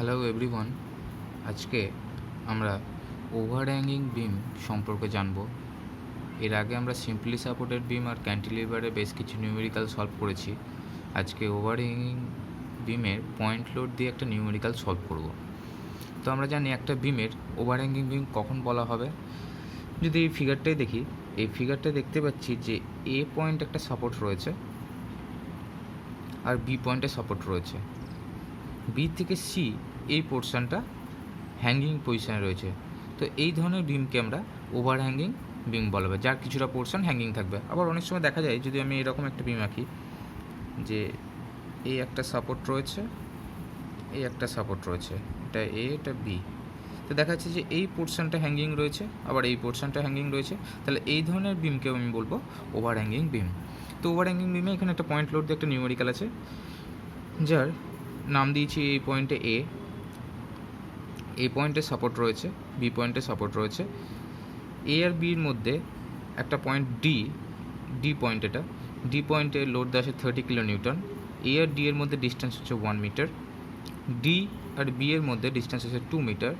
Hello everyone, আজকে আমরা ওভারহ্যাঙ্গিং বিম সম্পর্কে জানব। এর আগে আমরা সিম্পলি সাপোর্টেড বিম আর ক্যান্টিলিভারে বেশ কিছু নিউমেরিক্যাল সলভ করেছি। আজকে ওভারহ্যাঙ্গিং বিমের পয়েন্ট লোড দিয়ে একটা নিউমেরিক্যাল সলভ করব। তো আমরা জানি একটা বিমের ওভারহ্যাঙ্গিং বিম কখন বলা হবে। যদি এই ফিগারটাই দেখি, এই ফিগারটা দেখতে পাচ্ছি যে এ পয়েন্ট একটা সাপোর্ট রয়েছে আর বি পয়েন্টে সাপোর্ট রয়েছে। বি থেকে সি এই পোর্শনটা হ্যাঙ্গিং পজিশানে রয়েছে। তো এই ধরনের বিমকে আমরা ওভার হ্যাঙ্গিং বিম বলা হবে, যার কিছুটা পোর্শন হ্যাঙ্গিং থাকবে। আবার অনেক সময় দেখা যায়, যদি আমি এরকম একটা বিম আঁকি, যে এই একটা সাপোর্ট রয়েছে, এই একটা সাপোর্ট রয়েছে, এটা এ, এটা বি। তো দেখা যাচ্ছে যে এই পোর্শনটা হ্যাঙ্গিং রয়েছে, আবার এই পোর্শনটা হ্যাঙ্গিং রয়েছে। তাহলে এই ধরনের বিমকে আমি বলবো ওভার হ্যাঙ্গিং বিম। তো ওভার হ্যাঙ্গিং বিমে এখানে একটা পয়েন্ট লোড দিয়ে একটা নিউমেরিক্যাল আছে, যার নাম দিয়েছি এই পয়েন্টে এ। এই পয়েন্টে সাপোর্ট রয়েছে, বি পয়েন্টে সাপোর্ট রয়েছে। এ আর বির মধ্যে একটা পয়েন্ট ডি পয়েন্ট, এটা ডি পয়েন্টে লোড দেওয়া আছে 30 কিলো নিউটন। এ আর ডি এর মধ্যে ডিস্টেন্স হচ্ছে 1 মিটার। ডি আর বি এর মধ্যে ডিস্টেন্স হচ্ছে 2 মিটার।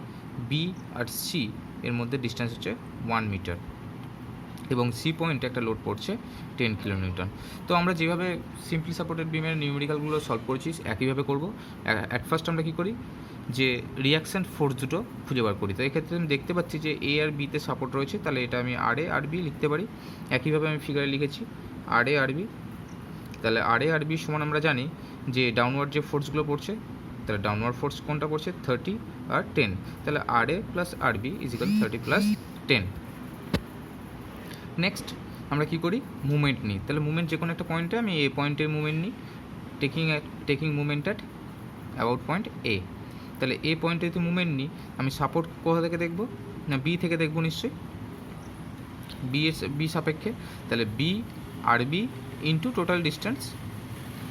বি আর সি এর মধ্যে ডিস্টেন্স হচ্ছে 1 মিটার, এবং সি পয়েন্টে একটা লোড পড়ছে 10 কিলো নিউটন। তো আমরা যেভাবে সিম্পলি সাপোর্টেড বিমের নিউমেরিক্যালগুলো সলভ করেছি একইভাবে করব। অ্যাট ফার্স্ট আমরা কী করি, যে রিয়াকশান ফোর্স দুটো খুঁজে বার করি। তো এক্ষেত্রে আমি দেখতে পাচ্ছি যে এ আর বিতে সাপোর্ট রয়েছে, তাহলে এটা আমি আর এ আর বি লিখতে পারি। একইভাবে আমি ফিগারে লিখেছি আর এ আর বি। তাহলে আর এ আর বি সমান আমরা জানি যে ডাউনওয়ার্ড যে ফোর্সগুলো পড়ছে, তাহলে ডাউনওয়ার্ড ফোর্স কোনটা পড়ছে, 30 আর 10। তাহলে R A plus R B is equal 30 plus 10। Next আমরা কী করি, মুভমেন্ট নিই। তাহলে মুভমেন্ট যে কোনো একটা পয়েন্টে আমি এ পয়েন্টের মুভমেন্ট নিই, taking movement at about point A. তাহলে এ পয়েন্টে যদি মুভমেন্ট নিই, আমি সাপোর্ট কোথা থেকে দেখব, না বি থেকে দেখব নিশ্চয়ই, বি সাপেক্ষে। তাহলে B R B into total distance,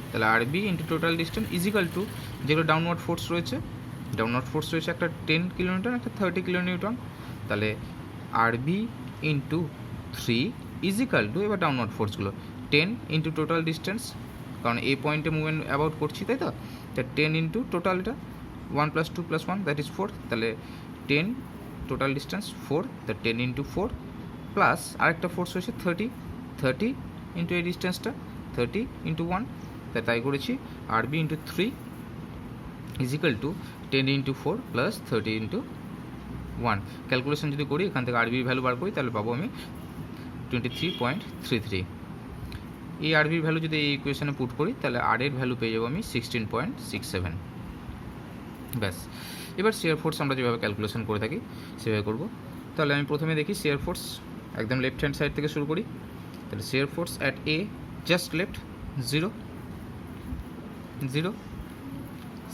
তাহলে R B into total distance is equal to যেগুলো ডাউনওয়ার্ড ফোর্স রয়েছে, একটা 10 কিলো নিউটন, একটা 30 কিলো নিউটন। তাহলে R B into 3 is equal to, এবার ডাউনওয়ার্ড ফোর্সগুলো 10 ইন্টু টোটাল ডিস্টেন্স, কারণ এই পয়েন্টে মুভমেন্ট অ্যাবাউট করছি, তাই তো। 10 ইন্টু টোটালটা 1 + 2 + 1 দ্যাট ইজ 4। তাহলে 10 টোটাল ডিস্টেন্স 4, তা 10 ইন্টু 4 প্লাস আরেকটা ফোর্স হয়েছে 30 ইন্টু এই ডিস্টেন্সটা 30 ইন্টু 1, তাই করেছি R B into 3 is equal to 10 into 4 plus 30 into 1। Calculation যদি করি, এখান থেকে আরবির ভ্যালু বার করি, তাহলে পাবো আমি 23.33। এই আরবির ভ্যালু যদি এই ইকুয়েশনে পুট করি, তাহলে আর এর ভ্যালু পেয়ে যাবো আমি 16.67। ব্যাস। এবার শিয়ার ফোর্স আমরা যেভাবে ক্যালকুলেশন করে থাকি সেভাবে করব। তাহলে আমি প্রথমে দেখি শিয়ার ফোর্স, একদম লেফট হ্যান্ড সাইড থেকে শুরু করি। তাহলে shear force at A just left 0।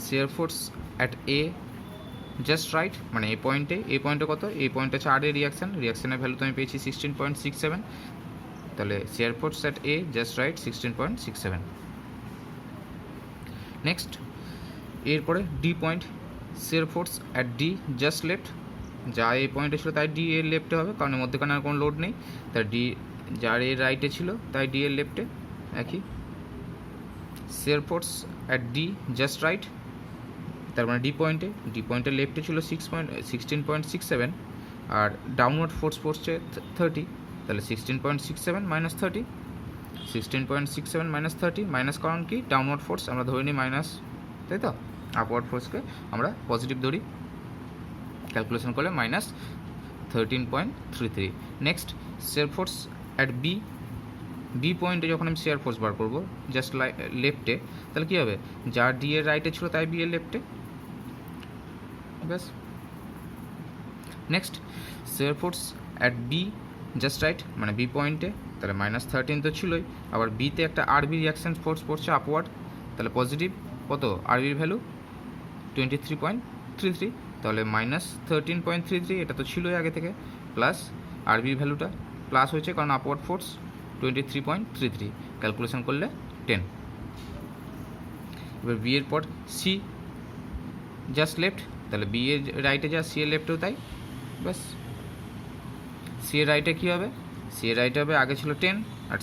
Shear force at A just right, মানে এই পয়েন্টে কত, এই পয়েন্টে হচ্ছে আর এ রিয়াকশানের ভ্যালু তো আমি পেয়েছি 16.67। তাহলে shear force at A just right 16.67। Next এরপরে D point, shear force at D just left, যা এই পয়েন্টে ছিল তাই ডি এর লেফটে হবে, কারণ মধ্যেখানে আর কোনো লোড নেই। তাই ডি যার এর রাইটে ছিল তাই ডি এর লেফটে একই। শিয়ার force at D just right, তার মানে ডি পয়েন্টের লেফটে ছিল 16.67, আর ডাউনওয়ার্ড ফোর্স পড়ছে 30। তাহলে 16.67 মাইনাস 30, 16.67 মাইনাস 30, মাইনাস কারণ কি, ডাউনওয়ার্ড ফোর্স আমরা ধরে নিই মাইনাস, তাই তো। আপওয়ার্ড ফোর্সকে আমরা পজিটিভ ধরি, ক্যালকুলেশন করলে minus 13.33। Next shear force at B পয়েন্টে যখন আমি শিয়ার ফোর্স বার করবো জাস্ট লেফটে, তাহলে কী হবে, যার ডি এর রাইটে ছিল তাই বি এর লেফটে, ব্যাস। Next shear force at B just right, মানে বি পয়েন্টে, তাহলে মাইনাস 13 তো ছিলই, আবার বিতে একটা আরবি রিয়াকশান ফোর্স পড়ছে আপওয়ার্ড, তাহলে পজিটিভ কত, আরবির ভ্যালু 23.33, তাহলে মাইনাস 13.33, এটা তো ছিলই আগে থেকে, প্লাস আরবির ভ্যালুটা প্লাস হয়েছে কারণ আপওয়ার্ড ফোর্স 23.33, ক্যালকুলেশন করলে 10। এবার বি এর পর সি জাস্ট লেফট, তাহলে বি এর রাইটে যা সি এর লেফটেও তাই, ব্যাস। সি এর রাইটে কী হবে, সি এর রাইটে হবে আগে ছিল 10, আর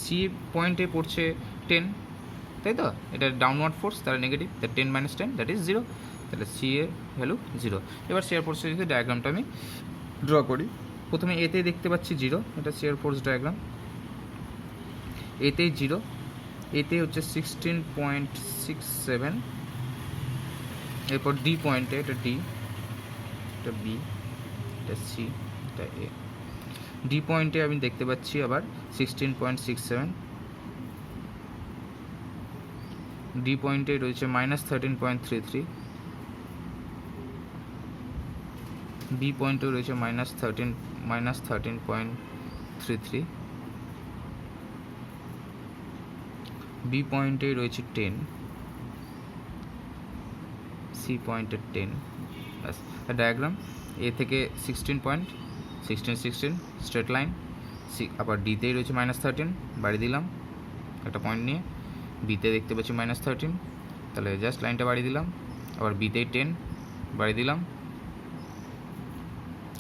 সি পয়েন্টে পড়ছে 10, তাই তো? এটা ডাউনওয়ার্ড ফোর্স, তাহলে নেগেটিভ, তার 10 - 10 দ্যাট ইজ 0, তাহলে সি এর ভ্যালু 0। এবার শেয়ার ফোর্সের যদি ডায়াগ্রামটা আমি ড্র করি, প্রথমে এতে দেখতে পাচ্ছি 0, এটা শেয়ার ফোর্স ডায়াগ্রাম। এতেই 0, এতে হচ্ছে 16.67, এরপর ডি পয়েন্টে, এটা ডি, এটা বি, এটা সি, এটা এ। ডি পয়েন্টে আমি দেখতে পাচ্ছি আবার 16.67, ডি পয়েন্টে রয়েছে -13.33, বি পয়েন্টেও রয়েছে -13.33, বি পয়েন্টে রয়েছে 10, সি পয়েন্টে 10। ব্যাস, ডায়াগ্রাম এ থেকে 16 স্ট্রেট লাইন, সি আবার ডিতেই রয়েছে -13, বাড়ি দিলাম একটা পয়েন্ট নিয়ে, বিতে দেখতে পাচ্ছি -13, তাহলে জাস্ট লাইনটা বাড়ি দিলাম, আবার বিতেই 10 বাড়ি দিলাম।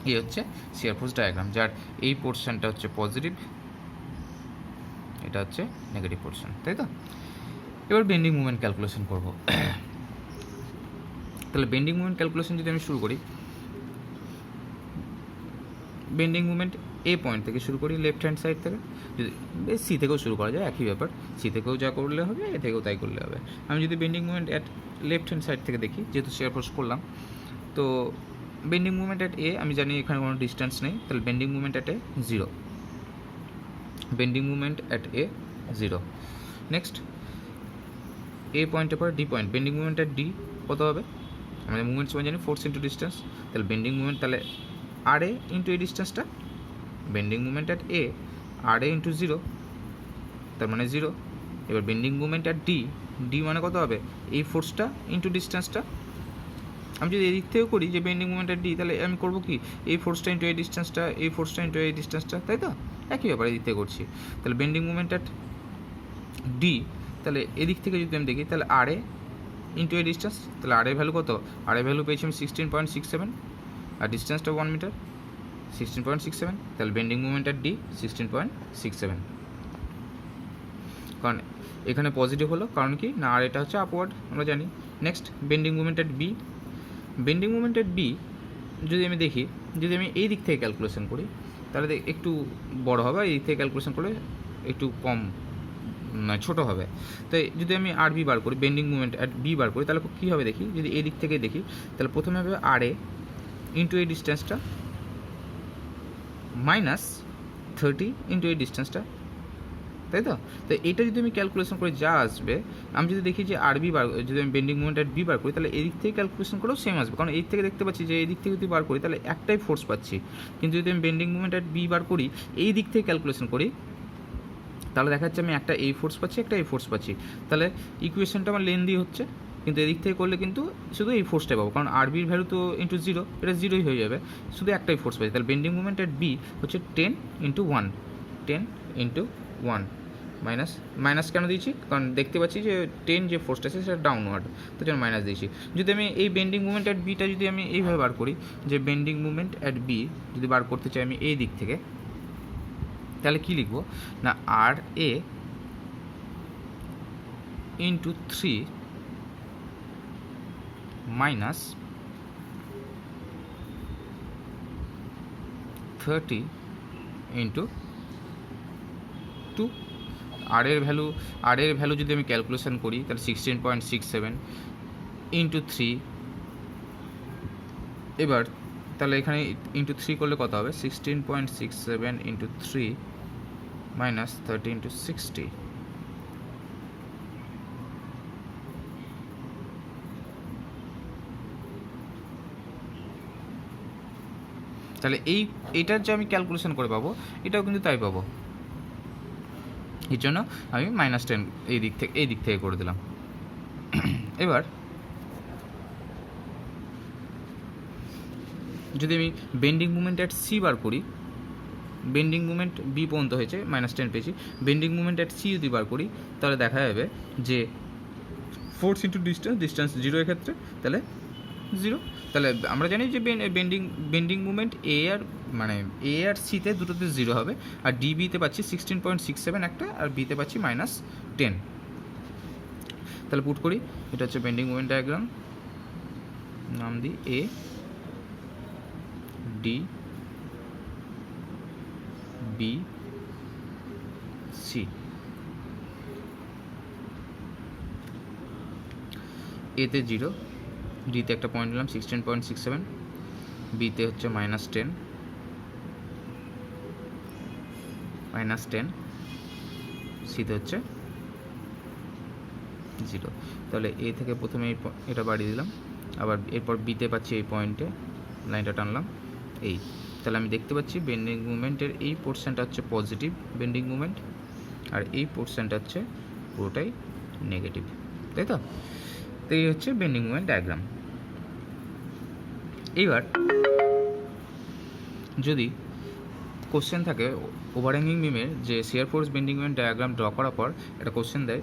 এই হচ্ছে শিয়ার ফোর্স ডায়াগ্রাম, যার এই পোর্শনটা হচ্ছে পজিটিভ, এটা হচ্ছে নেগেটিভ পোর্শন, তাই তো? এবার বেন্ডিং মুভমেন্ট ক্যালকুলেশন করব। তাহলে বেন্ডিং মুভমেন্ট ক্যালকুলেশন যদি আমি শুরু করি, বেন্ডিং মুভমেন্ট এ পয়েন্ট থেকে শুরু করি, লেফট হ্যান্ড সাইড থেকে, যদি সি থেকেও শুরু করা যায়, একই ব্যাপার, সি থেকেও যা করলে হবে এ থেকেও তাই করলে হবে। আমি যদি bending movement at left hand side থেকে দেখি, যেহেতু শেয়ার ফোর্স করলাম, তো বেন্ডিং মুভমেন্ট অ্যাট এ, আমি জানি এখানে কোনো ডিস্টেন্স নেই, তাহলে bending movement at A 0, bending movement at A 0। Next A পয়েন্টের পর D point, bending movement at D কত হবে? আমাদের মুভমেন্ট সময় জানি ফোর্স ইন্টু ডিস্টেন্স, তাহলে বেন্ডিং মুভমেন্ট, তাহলে আর এ ইন্টু এই ডিস্টেন্সটা, bending movement at A R A into 0, তার মানে 0। এবার bending movement at D, D মানে কত হবে? এই ফোর্সটা ইন্টু ডিস্টেন্সটা। আমি যদি এদিক থেকেও করি যে বেন্ডিং মুভমেন্ট অ্যাট ডি, তাহলে আমি করবো কি, এই ফোর্সটা ইন্টু এই ডিস্টেন্সটা, এই ফোর্সটা ইন্টু এই ডিস্টেন্সটা, তাই তো? একই ব্যাপার এদিক থেকে করছি। তাহলে বেন্ডিং মুভমেন্ট অ্যাট ডি, তাহলে এদিক থেকে যদি আমি দেখি, তাহলে আর এ ইন্টু এই ডিস্টেন্স, তাহলে আর এর ভ্যালু কত? আর এর ভ্যালু পেয়েছি আমি 16.67, আর ডিস্টেন্সটা 1 মিটার, 16.67, তাহলে বেন্ডিং মুভমেন্ট অ্যাট ডি 16.67। কারণ এখানে পজিটিভ হলো, কারণ কি না, আর এটা হচ্ছে আপওয়ার্ড, আমরা জানি। Next bending movement at B, bending movement at B যদি আমি দেখি, যদি আমি এই দিক থেকে ক্যালকুলেশন করি, তাহলে একটু বড় হবে, এই দিক থেকে ক্যালকুলেশন করলে একটু কম ছোটো হবে। তো যদি আমি আর বি বার করি, বেন্ডিং মুভমেন্ট অ্যাট বি বার করি, তাহলে কী হবে দেখি, যদি এই দিক থেকে দেখি, তাহলে প্রথমে হবে আর এ ইন্টু এই ডিস্টেন্সটা -30 ইন্টু এই ডিস্টেন্সটা, তাই তো? তো এটা যদি আমি ক্যালকুলেশন করি যা আসবে, আমি যদি দেখি যে আর বি বার, যদি আমি বেন্ডিং মুভমেন্ট অ্যাট বি বার করি, তাহলে এই দিক থেকে ক্যালকুলেশন করেও সেম আসবে, কারণ এই থেকে দেখতে পাচ্ছি যে এই দিক থেকে যদি বার করি তাহলে একটাই ফোর্স পাচ্ছি, কিন্তু যদি আমি বেন্ডিং মুভমেন্ট অ্যাট বি বার করি, এই দিক থেকে ক্যালকুলেশন করি, তাহলে দেখা যাচ্ছে আমি একটা এই ফোর্স পাচ্ছি, একটা এই ফোর্স পাচ্ছি, তাহলে ইকুয়েশনটা আমার লেন্দি হচ্ছে। কিন্তু এদিক থেকে করলে কিন্তু শুধু এই ফোর্সটাই পাবো, কারণ আর বির ভ্যালু তো ইন্টু 0, এটা 0ই হয়ে যাবে, শুধু একটাই ফোর্স পাচ্ছি। তাহলে বেন্ডিং মুভমেন্ট অ্যাট বি হচ্ছে 10 × 1, 10 × 1 মাইনাস কেন দিয়েছি? কারণ দেখতে পাচ্ছি যে 10 যে ফোর্সটা আছে সেটা ডাউনওয়ার্ড, তো জন্য মাইনাস দিয়েছি। যদি আমি এই বেন্ডিং মুভমেন্ট অ্যাট বিটা যদি আমি এইভাবে বার করি, যে বেন্ডিং মুভমেন্ট অ্যাট বি যদি বার করতে চাই আমি এই দিক থেকে, তাহলে কী লিখবো না, আর এ ইন্টু 3 মাইনাস 30 ইন্টু 2। আর এর ভ্যালু যদি আমি ক্যালকুলেশন করি, তাহলে 16.67 ইন্টু 3, এবার তাহলে এখানে ইন্টু 3 করলে কত হবে? 16.67 ইন্টু 3 মাইনাস 30 ইন্টু 60। তাহলে এইটার যে আমি ক্যালকুলেশন করে পাবো, এটাও কিন্তু তাই পাবো। এর জন্য আমি -10 এই দিক থেকে করে দিলাম। এবার যদি আমি বেন্ডিং মুভমেন্ট অ্যাট সি বার করি, বেন্ডিং মুভমেন্ট বি পর্যন্ত হয়েছে, -10 পেয়েছি, বেন্ডিং মুভমেন্ট অ্যাট সি যদি বার করি, তাহলে দেখা যাবে যে ফোর্স ইন্টু ডিস্টেন্স 0 এক্ষেত্রে, তাহলে 0। তাহলে আমরা জানি যে বেন্ডিং মুভমেন্ট এ আর সিতে দুটোতে 0 হবে, আর ডিবিতে পাচ্ছি 16.67 একটা, আর বিতে পাচ্ছি -10। তাহলে পুট করি, এটা হচ্ছে বেন্ডিং মোমেন্ট ডায়াগ্রাম, নাম দিই এ ডি বি সি। এতে 0, ডিতে একটা পয়েন্ট নিলাম 16.67, বিতে হচ্ছে -10, সিতে হচ্ছে 0। তাহলে এ থেকে প্রথমে এটা বাড়িয়ে দিলাম, আবার এরপর বিতে পাচ্ছি এই পয়েন্টে লাইনটা টানলাম এই। তাহলে আমি দেখতে পাচ্ছি বেন্ডিং মুভমেন্টের এই পোর্শনটা হচ্ছে পজিটিভ বেন্ডিং মুভমেন্ট, আর এই পোর্শনটা হচ্ছে পুরোটাই নেগেটিভ, তাই তো? তো এই হচ্ছে বেন্ডিং মুভমেন্ট ডায়াগ্রাম। এইবার যদি কোশ্চেন থাকে ওভারহ্যাঙ্গিং বিমের যে shear force bending movement diagram draw করার পর একটা কোশ্চেন দেয়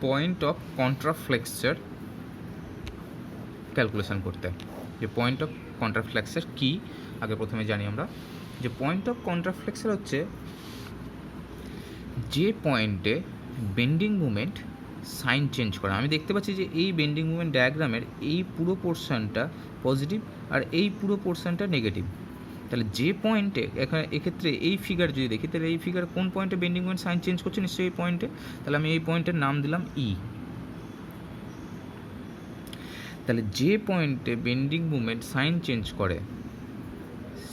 পয়েন্ট অফ কন্ট্রাফ্লেক্সার ক্যালকুলেশন করতে। যে পয়েন্ট অফ কন্ট্রাফ্লেক্সার কী আগে প্রথমে জানি আমরা, যে পয়েন্ট অফ কন্ট্রাফ্লেক্সার হচ্ছে যে পয়েন্টে বেন্ডিং মুভমেন্ট সাইন চেঞ্জ করা। আমি দেখতে পাচ্ছি যে এই বেন্ডিং মুভমেন্ট ডায়াগ্রামের এই পুরো পোর্শনটা পজিটিভ আর এই পুরো পোর্শনটা নেগেটিভ। তাহলে যে পয়েন্টে এখানে এক্ষেত্রে এই ফিগার যদি দেখি, তাহলে এই ফিগার কোন পয়েন্টে বেন্ডিং মুভমেন্ট সাইন চেঞ্জ করছে, নিশ্চয়ই এই পয়েন্টে। তাহলে আমি এই পয়েন্টের নাম দিলাম ই। তাহলে যে পয়েন্টে বেন্ডিং মুভমেন্ট সাইন চেঞ্জ করে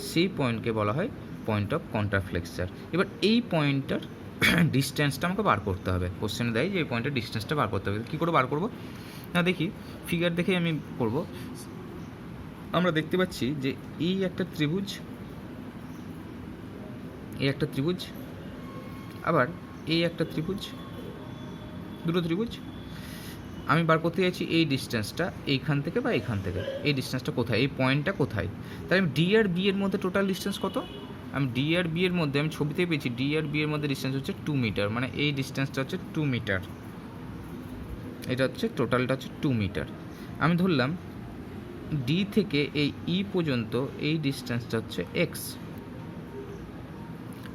সেই পয়েন্টকে বলা হয় পয়েন্ট অফ কন্ট্রাফ্লেক্সার। এবার এই পয়েন্টটার ডিস্টেন্সটা আমাকে বার করতে হবে। কোশ্চেনে দেয় যে এই পয়েন্টের ডিস্টেন্সটা বার করতে হবে। কী করে বার করবো না, দেখি ফিগার দেখেই আমি করব। আমরা দেখতে পাচ্ছি যে এই একটা ত্রিভুজ, এই একটা ত্রিভুজ, আবার এই একটা ত্রিভুজ, দুটো ত্রিভুজ। আমি বার করতে চাইছি এই ডিস্টেন্সটা এইখান থেকে বা এইখান থেকে, এই ডিস্টেন্সটা কোথায়, এই পয়েন্টটা কোথায়। তাহলে আমি ডি আর বি এর মধ্যে টোটাল ডিস্টেন্স কত, আমি ডি আর বি এর মধ্যে আমি ছবিতে পেয়েছি ডি আর বি এর মধ্যে ডিস্টেন্স হচ্ছে 2 মিটার, মানে এই ডিস্টেন্সটা হচ্ছে 2 মিটার, এটা হচ্ছে টোটালটা হচ্ছে 2 মিটার। আমি ধরলাম ডি থেকে এই ই পর্যন্ত এই ডিস্টেন্সটা হচ্ছে এক্স,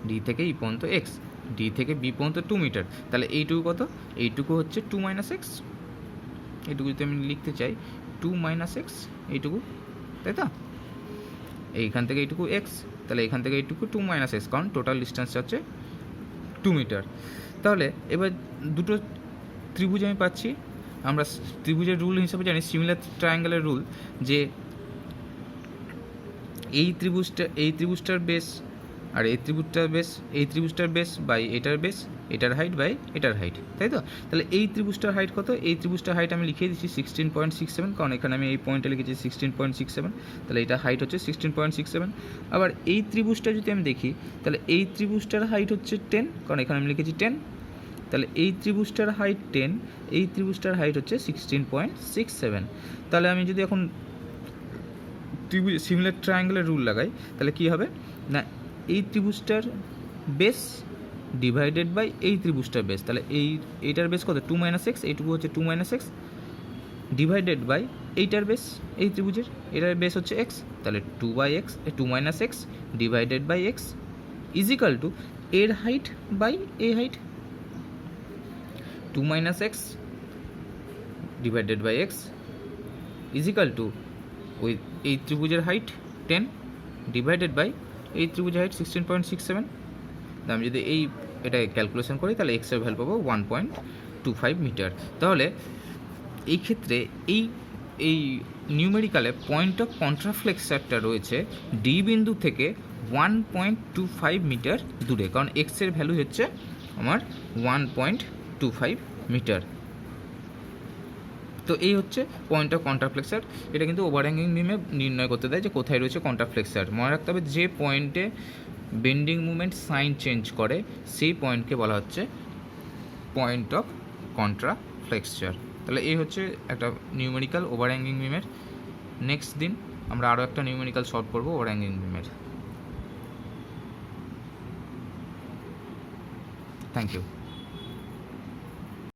ডি থেকে ই পর্যন্ত এক্স, ডি থেকে বি পর্যন্ত 2 মিটার। তাহলে এইটুকু কত, এইটুকু হচ্ছে 2 মাইনাস এক্স, এইটুকু যদি আমি লিখতে চাই 2 মাইনাস এক্স, এইটুকু, তাই তো? এইখান থেকে এইটুকু এক্স, তাহলে এখান থেকে এইটুকু 2 মাইনাস এক্স, কারণ টোটাল ডিস্টেন্সটা হচ্ছে 2 মিটার। তাহলে এবার দুটো ত্রিভুজ আমি পাচ্ছি। আমরা ত্রিভুজের রুল হিসাবে জানি সিমিলার ট্রায়াঙ্গেলের রুল, যে এই ত্রিভুজটার বেস আর এই ত্রিভুজটার বেস বাই এটার বেস, এটার হাইট বাই এটার হাইট, তাই তো? তাহলে এই ত্রিভুজটার হাইট কত, এই ত্রিভুজটার হাইট আমি লিখিয়ে দিচ্ছি 16.67, কারণ এখানে আমি এই পয়েন্টে লিখেছি 16.67, তাহলে এটা হাইট হচ্ছে 16.67। আবার এই ত্রিভুজটা যদি আমি দেখি, তাহলে এই ত্রিভুজটার হাইট হচ্ছে 10, কারণ এখানে আমি লিখেছি 10, তাহলে এই ত্রিভুজটার হাইট 10, এই ত্রিভুজটার হাইট হচ্ছে 16.67। তাহলে আমি যদি এখন ত্রিভুজ সিমিলার ট্রায়াঙ্গেলের রুল লাগাই, তাহলে কী হবে না, এই ত্রিভুজটার বেস ডিভাইডেড বাই এই ত্রিভুজটার বেস, তাহলে এইটার বেস কত 2 মাইনাস এক্স, এইটুকু হচ্ছে 2 মাইনাস এক্স, ডিভাইডেড বাই এইটার বেস, এই ত্রিভুজের এটার বেস হচ্ছে এক্স, তাহলে 2 minus X divided by X is equal to এর height by A height, 2 minus X divided by X is equal to ওই এই ত্রিভুজের হাইট 10 ডিভাইডেড বাই এই ত্রিভুজের হাইট 16.67। আমি যদি এটা ক্যালকুলেশন করি, তাহলে এক্সের ভ্যালু পাবো 1.25 মিটার। তাহলে এই ক্ষেত্রে এই নিউমেরিক্যালে পয়েন্ট অফ কন্ট্রাফ্লেক্সারটা রয়েছে ডি বিন্দু থেকে 1.25 মিটার দূরে, কারণ এক্সের ভ্যালু হচ্ছে আমার 1.25 মিটার। তো এই হচ্ছে পয়েন্ট অফ কন্ট্রাফ্লেক্সার। এটা কিন্তু ওভারহ্যাঙ্গিং বিমে নির্ণয় করতে দেয় যে কোথায় রয়েছে কন্ট্রাফ্লেক্সার। মনে রাখতে হবে যে পয়েন্টে বেন্ডিং মুভমেন্ট সাইন চেঞ্জ করে সেই পয়েন্টকে বলা হচ্ছে পয়েন্ট অফ কন্ট্রাফ্লেক্সার। তাহলে এই হচ্ছে একটা নিউমেরিক্যাল ওভারহ্যাঙ্গিং বিমের। নেক্সট দিন আমরা আরও একটা নিউমেরিক্যাল সলভ করবো ওভারহ্যাঙ্গিং বিমের। Thank you.